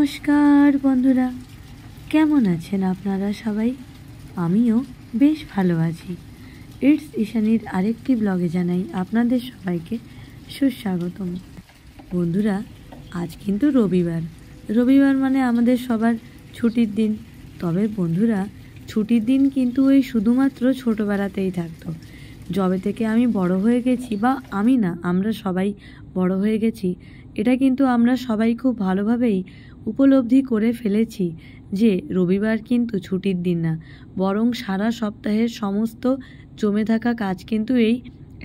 নমস্কার বন্ধুরা, কেমন আছেন আপনারা সবাই? আমিও বেশ ভালো আছি। ইটস ঈশানীর আরেকটি ব্লগে জানাই আপনাদের সবাইকে সুস্বাগতম। বন্ধুরা, আজ কিন্তু রবিবার মানে আমাদের সবার ছুটির দিন। তবে বন্ধুরা, ছুটির দিন কিন্তু ওই শুধুমাত্র ছোটোবেলাতেই থাকতো। যবে থেকে আমি বড় হয়ে গেছি, বা আমি না, আমরা সবাই বড় হয়ে গেছি, এটা কিন্তু আমরা সবাই খুব ভালোভাবেই উপলব্ধি করে ফেলেছি যে রবিবার কিন্তু ছুটির দিন না, বরং সারা সপ্তাহের সমস্ত জমে থাকা কাজ কিন্তু এই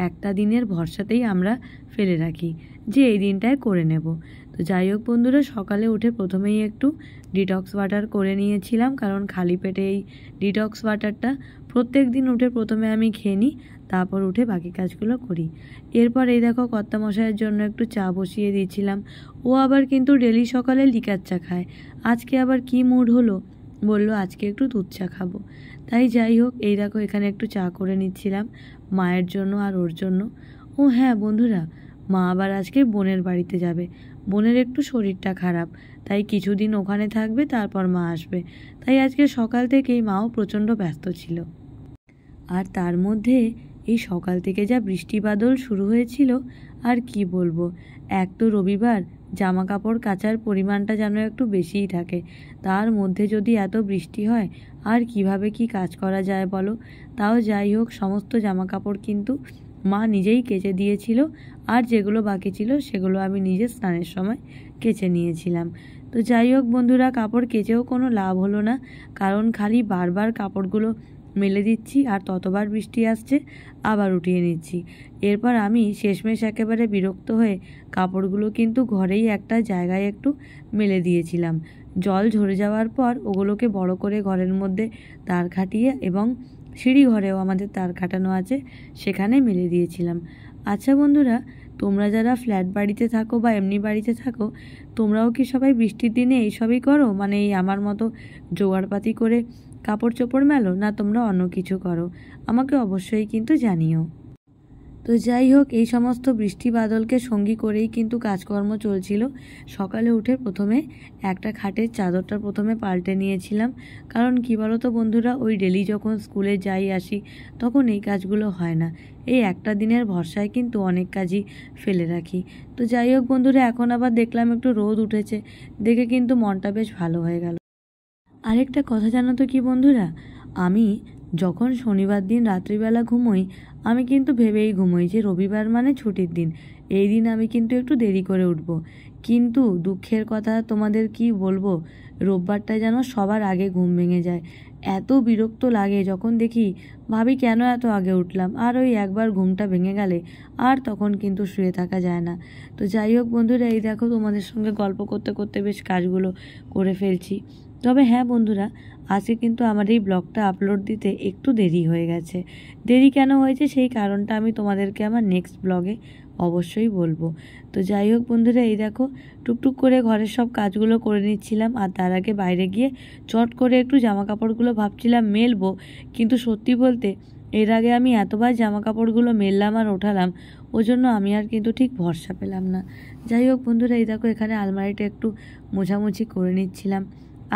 একটা দিনের ভরসাতেই আমরা ফেলে রাখি যে এই দিনটায় করে নেব। তো যাই হোক বন্ধুরা, সকালে উঠে প্রথমেই একটু ডিটক্স ওয়াটার করে নিয়েছিলাম, কারণ খালি পেটে এই ডিটক্স ওয়াটারটা প্রত্যেক দিন উঠে প্রথমে আমি খেয়ে নিই, তারপর উঠে বাকি কাজগুলো করি। এরপর এই দেখো কর্তামশাইয়ের জন্য একটু চা বসিয়ে দিয়েছিলাম। ও আবার কিন্তু ডেলি সকালে লিকার চা খায়। আজকে আবার কি মুড হলো, বলল আজকে একটু দুধ চা খাবো। তাই যাই হোক, এই দেখো এখানে একটু চা করে নিচ্ছিলাম মায়ের জন্য আর ওর জন্য। ও হ্যাঁ বন্ধুরা, মা আবার আজকে বোনের বাড়িতে যাবে। বোনের একটু শরীরটা খারাপ, তাই কিছুদিন ওখানে থাকবে, তারপর মা আসবে। তাই আজকে সকাল থেকেই মাও প্রচণ্ড ব্যস্ত ছিল। আর তার মধ্যে এই সকাল থেকে যা বৃষ্টি বাদল শুরু হয়েছিল, আর কি বলবো। এক তো রবিবার, জামা কাপড় কাচার পরিমাণটা যেন একটু বেশিই থাকে, তার মধ্যে যদি এত বৃষ্টি হয় আর কিভাবে কি কাজ করা যায় বলো। তাও যাই হোক, সমস্ত জামা কাপড় কিন্তু মা নিজেই কেচে দিয়েছিল, আর যেগুলো বাকি ছিল সেগুলো আমি নিজে স্নানের সময় কেচে নিয়েছিলাম। তো যাই হোক বন্ধুরা, কাপড় কেচেও কোনো লাভ হলো না, কারণ খালি বারবার কাপড়গুলো মেলে দিচ্ছি আর ততবার বৃষ্টি আসছে, আবার উঠিয়ে নিচ্ছি। এরপর আমি শেষমেশ একেবারে বিরক্ত হয়ে কাপড়গুলো কিন্তু ঘরেই একটা জায়গায় একটু মেলে দিয়েছিলাম। জল ঝরে যাওয়ার পর ওগুলোকে বড় করে ঘরের মধ্যে তার খাটিয়ে, এবং সিঁড়ি ঘরেও আমাদের তার খাটানো আছে, সেখানে মেলে দিয়েছিলাম। আচ্ছা বন্ধুরা, তোমরা যারা ফ্ল্যাট বাড়িতে থাকো বা এমনি বাড়িতে থাকো, তোমরাও কি সবাই বৃষ্টির দিনে এইসবই করো? মানে এই আমার মতো জোগাড়পাতি করে কাপড় চোপড় মেলো, না তোমরা অন্য কিছু করো? আমাকে অবশ্যই কিন্তু জানিও। তো যাই হোক, এই সমস্ত বৃষ্টি বাদলকে সঙ্গী করেই কিন্তু কাজকর্ম চলছিল। সকালে উঠে প্রথমে একটা খাটের চাদরটা প্রথমে পাল্টে নিয়েছিলাম, কারণ কি বলো তো বন্ধুরা, ওই ডেলি যখন স্কুলে যাই আসি তখন এই কাজগুলো হয় না। এই একটা দিনের ভরসায় কিন্তু অনেক কাজই ফেলে রাখি। তো যাই হোক বন্ধুরা, এখন আবার দেখলাম একটু রোদ উঠেছে, দেখে কিন্তু মনটা বেশ ভালো হয়ে গেল। আরেকটা কথা জানো তো কি বন্ধুরা, আমি যখন শনিবার দিন রাত্রিবেলা ঘুমোই, আমি কিন্তু ভেবেই ঘুমোই যে রবিবার মানে ছুটির দিন, এই দিন আমি কিন্তু একটু দেরি করে উঠব। কিন্তু দুঃখের কথা তোমাদের কি বলবো, রোববারটা যেন সবার আগে ঘুম ভেঙে যায়। এত বিরক্ত লাগে যখন দেখি, ভাবি কেন এত আগে উঠলাম, আর ওই একবার ঘুমটা ভেঙে গেলে আর তখন কিন্তু শুয়ে থাকা যায় না। তো যাই হোক বন্ধুরা, এই দেখো তোমাদের সঙ্গে গল্প করতে করতে বেশ কাজগুলো করে ফেলছি। তবে হ্যাঁ বন্ধুরা, আজকে কিন্তু আমার এই ব্লগটা আপলোড দিতে একটু দেরি হয়ে গেছে। দেরি কেন হয়েছে সেই কারণটা আমি তোমাদেরকে আমার নেক্সট ব্লগে অবশ্যই বলবো। তো যাই হোক বন্ধুরা, এই দেখো টুকটুক করে ঘরের সব কাজগুলো করে নিচ্ছিলাম, আর তার আগে বাইরে গিয়ে চট করে একটু জামা কাপড়গুলো ভাবছিলাম মেলবো। কিন্তু সত্যি বলতে এর আগে আমি এতবার জামা কাপড়গুলো মেললাম আর ওঠালাম, ওই জন্য আমি আর কিন্তু ঠিক ভরসা পেলাম না। যাই হোক বন্ধুরা, এই দেখো এখানে আলমারিটা একটু মোছামুছি করে নিচ্ছিলাম।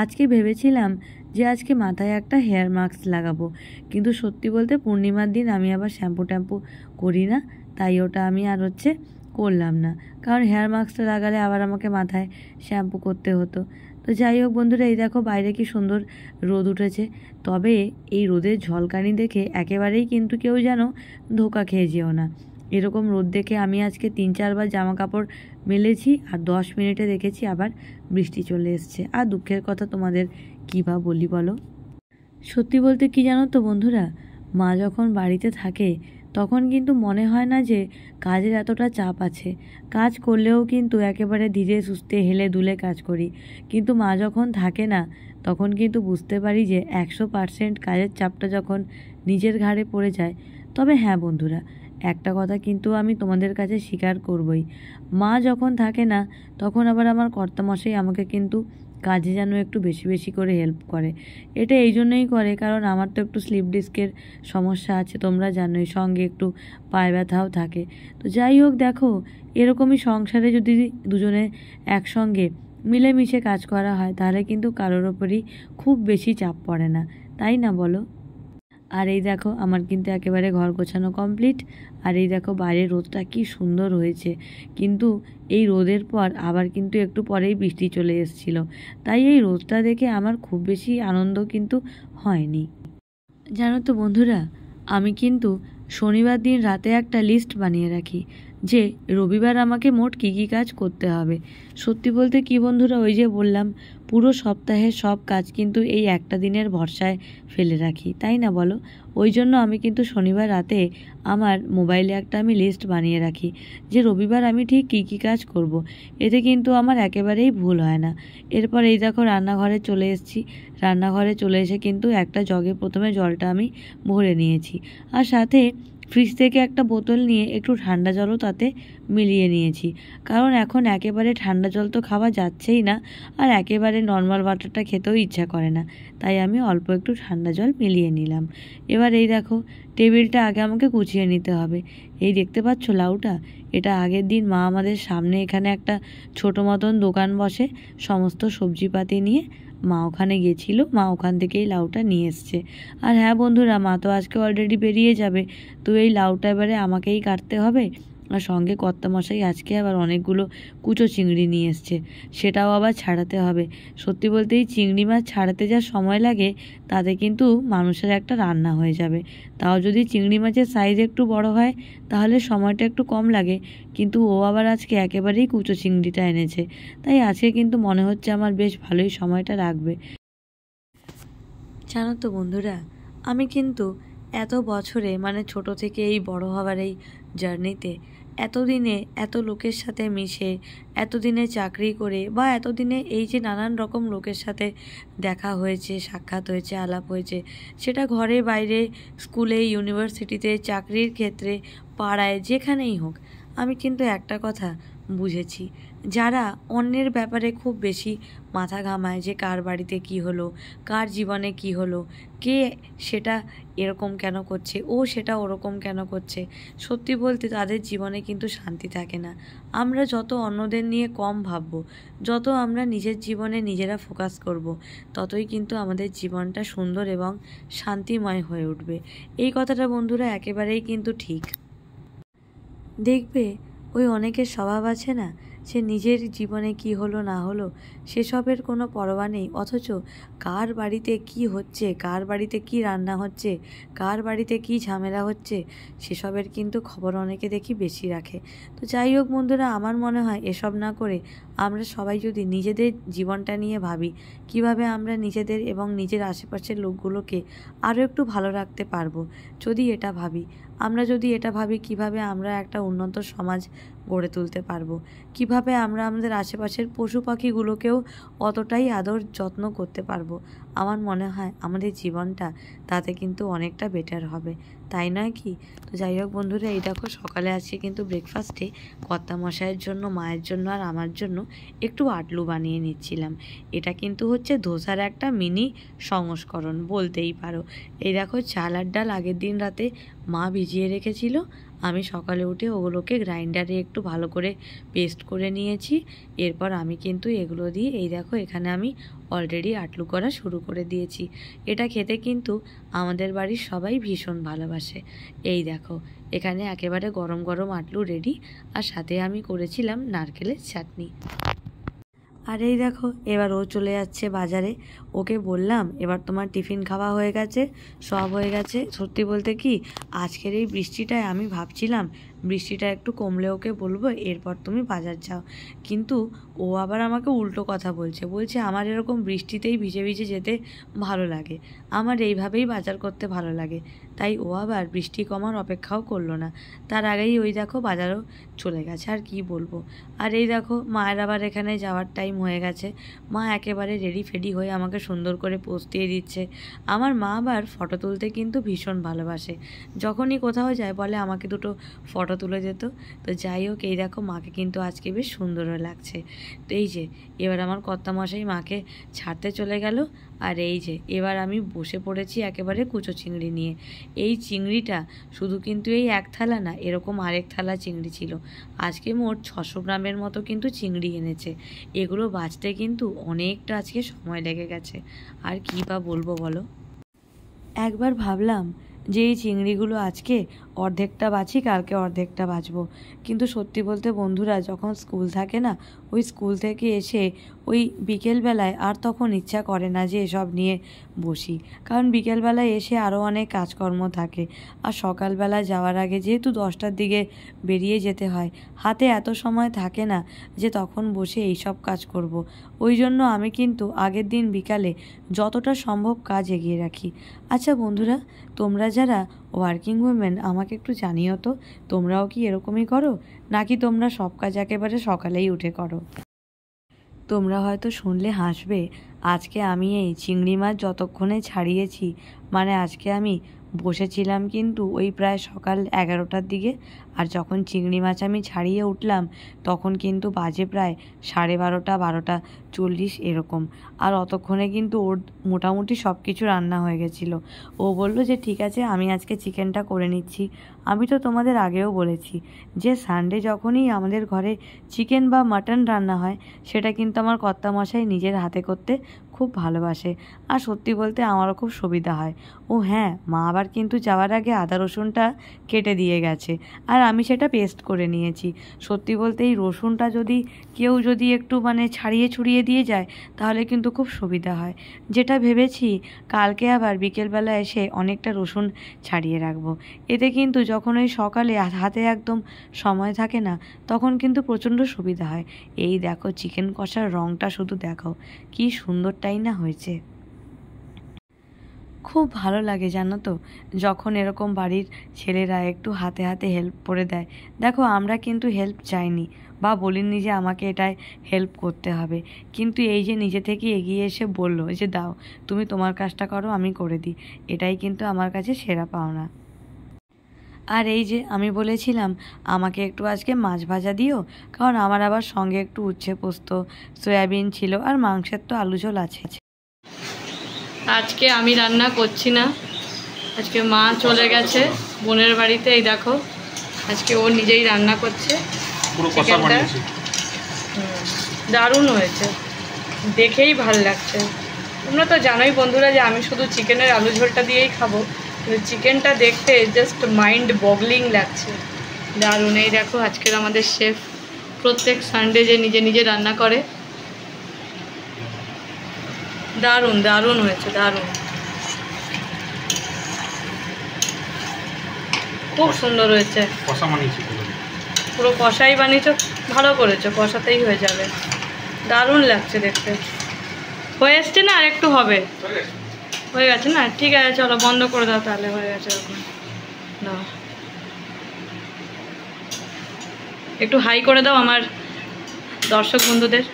আজকে ভেবেছিলাম যে আজকে মাথায় একটা হেয়ার মাস্ক লাগাবো, কিন্তু সত্যি বলতে পূর্ণিমার দিন আমি আবার শ্যাম্পু ট্যাম্পু করি না, তাই ওটা আমি আর করলাম না, কারণ হেয়ার মাস্কটা লাগালে আবার আমাকে মাথায় শ্যাম্পু করতে হতো। তো যাই হোক বন্ধুরা, এই দেখো বাইরে কি সুন্দর রোদ উঠেছে। তবে এই রোদের ঝলকানি দেখে একেবারেই কিন্তু কেউ যেন ধোকা খেয়ে যেও না। এরকম রোদ দেখে আমি আজকে 3-4বার জামা কাপড় মেলেছি, আর 10 মিনিটে দেখেছি আবার বৃষ্টি চলে এসছে। আর দুঃখের কথা তোমাদের কী বা বলি বলো। সত্যি বলতে কি জানো তো বন্ধুরা, মা যখন বাড়িতে থাকে তখন কিন্তু মনে হয় না যে কাজের এতটা চাপ আছে। কাজ করলেও কিন্তু একেবারে ধীরে সুস্থে হেলে দুলে কাজ করি, কিন্তু মা যখন থাকে না তখন কিন্তু বুঝতে পারি যে 100% কাজের চাপটা যখন নিজের ঘাড়ে পড়ে যায়। তবে হ্যাঁ বন্ধুরা, একটা কথা কিন্তু আমি তোমাদের কাছে স্বীকার করবই, মা যখন থাকে না তখন আবার আমার কর্তামশাই আমাকে কিন্তু কাজে যেন একটু বেশি বেশি করে হেল্প করে। এটা এই জন্যই করে কারণ আমার তো একটু স্লিপ ডিস্কের সমস্যা আছে, তোমরা জানোই, সঙ্গে একটু পায়ে ব্যথাও থাকে। তো যাই হোক দেখো, এরকমই সংসারে যদি দুজনে একসঙ্গে মিলেমিশে কাজ করা হয় তাহলে কিন্তু কারোর ওপরই খুব বেশি চাপ পড়ে না, তাই না বলো? আর এই দেখো আমার কিন্তু একেবারে ঘর গোছানো কমপ্লিট। আর এই দেখো বাইরের রোদটা কি সুন্দর হয়েছে, কিন্তু এই রোদের পর আবার কিন্তু একটু পরেই বৃষ্টি চলে এসেছিল, তাই এই রোদটা দেখে আমার খুব বেশি আনন্দ কিন্তু হয়নি। জানো তো বন্ধুরা, আমি কিন্তু শনিবার দিন রাতে একটা লিস্ট বানিয়ে রাখি যে রবিবার আমাকে মোট কী কী কাজ করতে হবে। সত্যি বলতে কি বন্ধুরা, ওই যে বললাম পুরো সপ্তাহের সব কাজ কিন্তু এই একটা দিনের ভরসায় ফেলে রাখি, তাই না বলো? ওই জন্য আমি কিন্তু শনিবার রাতে আমার মোবাইলে একটা আমি লিস্ট বানিয়ে রাখি যে রবিবার আমি ঠিক কী কী কাজ করব। এতে কিন্তু আমার একেবারেই ভুল হয় না। এরপর এই দেখো রান্নাঘরে চলে এসেছি। রান্নাঘরে চলে এসে কিন্তু একটা জগে প্রথমে জলটা আমি ভরে নিয়েছি, আর সাথে ফ্রিজ থেকে একটা বোতল নিয়ে একটু ঠান্ডা জলও তাতে মিলিয়ে নিয়েছি, কারণ এখন একেবারে ঠান্ডা জল তো খাওয়া যাচ্ছেই না, আর একেবারে নর্মাল ওয়াটারটা খেতেও ইচ্ছা করে না, তাই আমি অল্প একটু ঠান্ডা জল মিলিয়ে নিলাম। এবার এই দেখো টেবিলটা আগে আমাকে গুছিয়ে নিতে হবে। এই দেখতে পাচ্ছ লাউটা, এটা আগের দিন মা আমাদের সামনে এখানে একটা ছোটো মতন দোকান বসে সমস্ত সবজিপাতি নিয়ে, মা ওখানে গেছিল, মা ওখান থেকেই লাউটা নিয়ে এসছে। আর হ্যাঁ বন্ধুরা, মা তো আজকে অলরেডি বেরিয়ে যাবে, তো এই লাউটা এবারে আমাকেই কাটতে হবে। আর সঙ্গে কর্তামশাই আজকে আবার অনেকগুলো কুচো চিংড়ি নিয়ে এসছে, সেটাও আবার ছাড়াতে হবে। সত্যি বলতে এই চিংড়ি মাছ ছাড়াতে যা সময় লাগে তাতে কিন্তু মানুষের একটা রান্না হয়ে যাবে। তাও যদি চিংড়ি মাছের সাইজ একটু বড় হয় তাহলে সময়টা একটু কম লাগে, কিন্তু ও আবার আজকে একেবারেই কুচো চিংড়িটা এনেছে, তাই আজকে কিন্তু মনে হচ্ছে আমার বেশ ভালোই সময়টা লাগবে। জানো তো বন্ধুরা, আমি কিন্তু এত বছরে মানে ছোট থেকে এই বড় হওয়ার এই জার্নিতে এতদিনে এত লোকের সাথে মিশে, এতদিনে চাকরি করে বা এতদিনে এই যে নানান রকম লোকের সাথে দেখা হয়েছে, সাক্ষাৎ হয়েছে, আলাপ হয়েছে, সেটা ঘরে বাইরে, স্কুলে, ইউনিভার্সিটিতে, চাকরির ক্ষেত্রে, পাড়ায়, যেখানেই হোক, আমি কিন্তু একটা কথা বুঝেছি, যারা অন্যের ব্যাপারে খুব বেশি মাথা ঘামায় যে কার বাড়িতে কি হলো, কার জীবনে কি হলো, কে সেটা এরকম কেন করছে, ও সেটা ওরকম কেন করছে, সত্যি বলতে তাদের জীবনে কিন্তু শান্তি থাকে না। আমরা যত অন্যদের নিয়ে কম ভাববো, যত আমরা নিজের জীবনে নিজেরা ফোকাস করব, ততই কিন্তু আমাদের জীবনটা সুন্দর এবং শান্তিময় হয়ে উঠবে। এই কথাটা বন্ধুরা একেবারেই কিন্তু ঠিক। দেখবে ওই অনেকের স্বভাব আছে না, সে নিজের জীবনে কি হলো না হলো সেসবের কোনো পরোয়া নেই, অথচ কার বাড়িতে কি হচ্ছে, কার বাড়িতে কি রান্না হচ্ছে, কার বাড়িতে কি ঝামেলা হচ্ছে, সেসবের কিন্তু খবর অনেকে দেখি বেশি রাখে। তো যাই হোক বন্ধুরা, আমার মনে হয় এসব না করে আমরা সবাই যদি নিজেদের জীবনটা নিয়ে ভাবি, কিভাবে আমরা নিজেদের এবং নিজের আশেপাশের লোকগুলোকে আরও একটু ভালো রাখতে পারবো, যদি এটা ভাবি, কিভাবে আমরা একটা উন্নত সমাজ গড়ে তুলতে পারবো, কিভাবে আমরা আমাদের আশেপাশের পশু পাখিগুলোকেও অতটাই আদর যত্ন করতে পারবো, আমার মনে হয় আমাদের জীবনটা তাতে কিন্তু অনেকটা বেটার হবে, তাই নয় কি? তো যাই হোক বন্ধুরা, এই দেখো সকালে আজকে কিন্তু ব্রেকফাস্টে কর্তামশাইয়ের জন্য, মায়ের জন্য আর আমার জন্য একটু আটলু বানিয়ে নিচ্ছিলাম। এটা কিন্তু হচ্ছে ধোসার একটা মিনি সংস্করণ বলতেই পারো। এই দেখো চাল আর ডাল আগের দিন রাতে মা ভিজিয়ে রেখেছিল, আমি সকালে উঠে ওগুলোকে গ্রাইন্ডারে একটু ভালো করে পেস্ট করে নিয়েছি। এরপর আমি কিন্তু এগুলো দিয়ে এই দেখো এখানে আমি অলরেডি আটলু করা শুরু করে দিয়েছি। এটা খেতে কিন্তু আমাদের বাড়ির সবাই ভীষণ ভালোবাসে। এই দেখো এখানে একেবারে গরম গরম আটলু রেডি, আর সাথে আমি করেছিলাম নারকেলের চাটনি। আর এই দেখো এবার ও চলে যাচ্ছে বাজারে, ওকে বললাম এবার তোমার টিফিন খাওয়া হয়ে গেছে, সব হয়ে গেছে। সত্যি বলতে কি আজকের এই বৃষ্টিটায় আমি ভাবছিলাম বৃষ্টিটা একটু কমলে ওকে বলবো এরপর তুমি বাজার যাও, কিন্তু ও আবার আমাকে উল্টো কথা বলছে আমার এরকম বৃষ্টিতেই ভিজে ভিজে যেতে ভালো লাগে, আমার এইভাবেই বাজার করতে ভালো লাগে। তাই ও আবার বৃষ্টি কমার অপেক্ষাও করলো না, তার আগেই ওই দেখো বাজারও চলে গেছে। আর কি বলবো। আর এই দেখো মায়ের আবার এখানে যাওয়ার টাইম হয়ে গেছে, মা একেবারে রেডি ফেডি হয়ে আমাকে সুন্দর করে পোজ দিয়ে দিচ্ছে। আমার মা আবার ফটো তুলতে কিন্তু ভীষণ ভালোবাসে, যখনই কোথাও যায় বলে আমাকে দুটো ফটো ফটো তুলে যেত। তো যাই হোক, এই দেখো মাকে কিন্তু আজকে বেশ সুন্দরও লাগছে। তো এই যে এবার আমার কর্তামশাই মাকে ছাড়তে চলে গেল। আর এই যে এবার আমি বসে পড়েছি একেবারে কুচো চিংড়ি নিয়ে। এই চিংড়িটা শুধু কিন্তু এই এক থালা না, এরকম আরেক থালা চিংড়ি ছিল। আজকে মোট 600 গ্রামের মতো কিন্তু চিংড়ি এনেছে। এগুলো বাছতে কিন্তু অনেকটা আজকে সময় লেগে গেছে। আর কী বা বলবো বলো। একবার ভাবলাম যে এই চিংড়িগুলো আজকে অর্ধেকটা বাছি, কালকে অর্ধেকটা বাছবো। কিন্তু সত্যি বলতে বন্ধুরা, যখন স্কুল থাকে না, ওই স্কুল থেকে এসে ওই বিকেলবেলায় আর তখন ইচ্ছা করে না যে এসব নিয়ে বসি। কারণ বিকেলবেলায় এসে আরও অনেক কাজকর্ম থাকে। আর সকালবেলা যাওয়ার আগে যেহেতু 10টার দিকে বেরিয়ে যেতে হয়, হাতে এত সময় থাকে না যে তখন বসে এইসব কাজ করব। ওই জন্য আমি কিন্তু আগের দিন বিকালে যতটা সম্ভব কাজ এগিয়ে রাখি। আচ্ছা বন্ধুরা, তোমরা যারা ওয়ার্কিং উইমেন আমাকে একটু জানিও তো, তোমরাও কি এরকমই করো, নাকি তোমরা সব কাজ একেবারে সকালেই উঠে করো? তোমরা হয়তো শুনলে হাসবে। আজকে আমি এই চিংড়ি মাছ যতক্ষণে ছাড়িয়েছি, মানে আজকে আমি বসেছিলাম কিন্তু ওই প্রায় সকাল 11টার দিকে। আর যখন চিংড়ি মাছ আমি ছাড়িয়ে উঠলাম তখন কিন্তু বাজে প্রায় 12:30, 12:40 এরকম। আর অতক্ষণে কিন্তু ওর মোটামুটি সব কিছু রান্না হয়ে গেছিলো। ও বললো যে ঠিক আছে, আমি আজকে চিকেনটা করে নিচ্ছি। আমি তো তোমাদের আগেও বলেছি যে সানডে যখনই আমাদের ঘরে চিকেন বা মাটন রান্না হয়, সেটা কিন্তু আমার কর্তামশাই নিজের হাতে করতে খুব ভালোবাসে। আর সত্যি বলতে আমারও খুব সুবিধা হয়। ও হ্যাঁ, মা আবার কিন্তু যাওয়ার আগে আদা রসুনটা কেটে দিয়ে গেছে, আর আমি সেটা পেস্ট করে নিয়েছি। সত্যি বলতে এই রসুনটা কেউ যদি একটু মানে ছাড়িয়ে ছুড়িয়ে দিয়ে যায় তাহলে কিন্তু খুব সুবিধা হয়। যেটা ভেবেছি কালকে আবার বিকেলবেলা এসে অনেকটা রসুন ছাড়িয়ে রাখবো। এতে কিন্তু যখন ওই সকালে হাতে একদম সময় থাকে না, তখন কিন্তু প্রচণ্ড সুবিধা হয়। এই দেখো চিকেন কষার রঙটা শুধু দেখো, কি সুন্দরটাই না হয়েছে। খুব ভালো লাগে জানো তো, যখন এরকম বাড়ির ছেলেরা একটু হাতে হাতে হেল্প করে দেয়। দেখো আমরা কিন্তু হেল্প চাইনি বা বলিনি যে আমাকে এটাই হেল্প করতে হবে, কিন্তু এই যে নিজে থেকে এগিয়ে এসে বললো যে দাও তুমি তোমার কাজটা করো, আমি করে দিই, এটাই কিন্তু আমার কাছে সেরা পাওনা। আর এই যে আমি বলেছিলাম আমাকে একটু আজকে মাছ ভাজা দিও, কারণ আমার আবার সঙ্গে একটু উচ্ছে পোস্ত, সয়াবিন ছিল, আর মাংসের তো আলু ঝোল আছে। আজকে আমি রান্না করছি না, আজকে মা চলে গেছে বোনের বাড়িতে। এই দেখো আজকে ও নিজেই রান্না করছে চিকেনটা। দারুণ হয়েছে, দেখেই ভাল লাগছে। তোমরা তো জানোই বন্ধুরা যে আমি শুধু চিকেনের আলু ঝোলটা দিয়েই খাবো, কিন্তু চিকেনটা দেখতে জাস্ট মাইন্ড বগলিং লাগছে। দারুণ। এই দেখো আজকের আমাদের শেফ প্রত্যেক সানডে যে নিজে নিজে রান্না করে। দারুণ দারুণ হয়েছে, দারুণ, খুব সুন্দর হয়েছে। পুরো কষাই বানিয়েছো, ভালো করেছো, কষাতেই হয়ে যাবে। দারুণ লাগছে দেখতে। হয়ে এসছে না, আর একটু হবে? হয়ে গেছে না? ঠিক আছে চলো বন্ধ করে দাও তাহলে, হয়ে গেছে এখন। দাও একটু হাই করে দাও আমার দর্শক বন্ধুদের।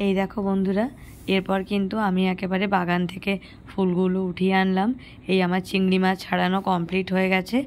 এই দেখো বন্ধুরা, এরপর কিন্তু আমি একেবারে বাগান থেকে ফুলগুলো উঠিয়ে আনলাম। এই আমার চিংড়ি মাছ ছাড়ানো কমপ্লিট হয়ে গেছে।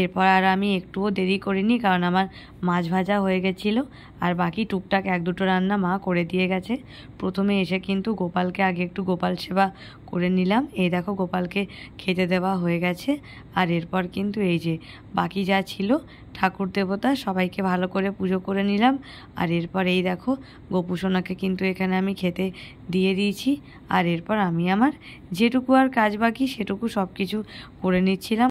এরপর আর আমি একটুও দেরি করিনি, কারণ আমার মাছ ভাজা হয়ে গেছিলো, আর বাকি টুকটাক 1-2টো রান্না মা করে দিয়ে গেছে। প্রথমে এসে কিন্তু গোপালকে আগে একটু গোপাল সেবা করে নিলাম। এই দেখো গোপালকে খেতে দেওয়া হয়ে গেছে। আর এরপর কিন্তু এই যে বাকি যা ছিল ঠাকুর দেবতা সবাইকে ভালো করে পুজো করে নিলাম। আর এরপর এই দেখো গোপুসোনাকে কিন্তু এখানে আমি খেতে দিয়ে দিয়েছি। আর এরপর আমি আমার যেটুকু আর কাজ বাকি সেটুকু সব কিছু করে নিচ্ছিলাম।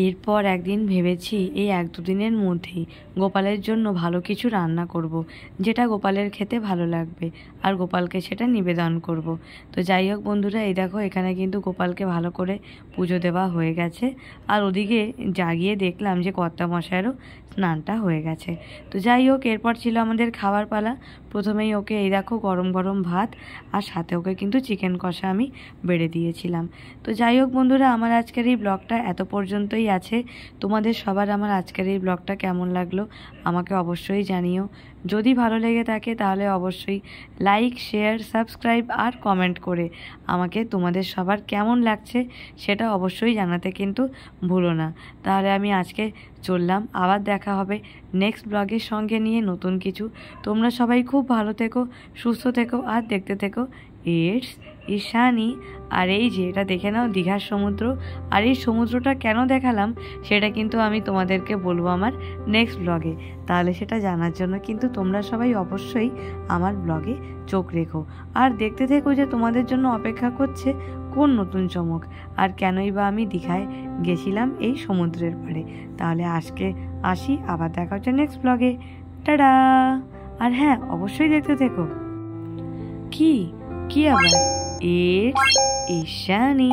এরপর একদিন ভেবেছি এই 1-2 দিনের মধ্যেই গোপালের জন্য ভালো কিছু রান্না করব, যেটা গোপালের খেতে ভালো লাগবে, আর গোপালকে সেটা নিবেদন করব। তো যাই হোক বন্ধুরা, এই দেখো এখানে কিন্তু গোপালকে ভালো করে পুজো দেওয়া হয়ে গেছে। আর ওদিকে জাগিয়ে দেখলাম যে কর্তামশায়েরও স্নানটা হয়ে গেছে। তো যাই হোক, এরপর ছিল আমাদের খাবার পালা। প্রথমেই ওকে এই দেখো গরম গরম ভাত, আর সাথে ওকে কিন্তু চিকেন কষা আমি বেড়ে দিয়েছিলাম। তো যাই হোক বন্ধুরা, আমার আজকের এই ব্লগটা এত পর্যন্তই ব্লগটাই আছে। তোমাদের সবার আমার আজকের এই ব্লগটা কেমন লাগলো আমাকে অবশ্যই জানিও। যদি ভালো লেগে থাকে তাহলে অবশ্যই লাইক, শেয়ার, সাবস্ক্রাইব আর কমেন্ট করে আমাকে তোমাদের সবার কেমন লাগছে সেটা অবশ্যই জানাতে কিন্তু ভুলো না। তাহলে আমি আজকে চললাম, আবার দেখা হবে নেক্সট ব্লগের সঙ্গে নিয়ে নতুন কিছু। তোমরা সবাই খুব ভালো থেকো, সুস্থ থেকো আর দেখতে থেকো ইটস ঈশানী। আর এই যে এটা দেখে নাও দীঘার সমুদ্র, আর এই সমুদ্রটা কেন দেখালাম সেটা কিন্তু আমি তোমাদেরকে বলবো আমার নেক্সট ব্লগে। তাহলে সেটা জানার জন্য কিন্তু তোমরা সবাই অবশ্যই আমার ব্লগে চোখ রেখো আর দেখতে থেকো যে তোমাদের জন্য অপেক্ষা করছে কোন নতুন চমক, আর কেনই বা আমি দীঘায় গেছিলাম এই সমুদ্রের পাড়ে। তাহলে আজকে আসি, আবার দেখা হচ্ছে নেক্সট ব্লগে। টাটা। আর হ্যাঁ, অবশ্যই দেখতে থেকো। কি কি আবার? ইটস ঈশানী।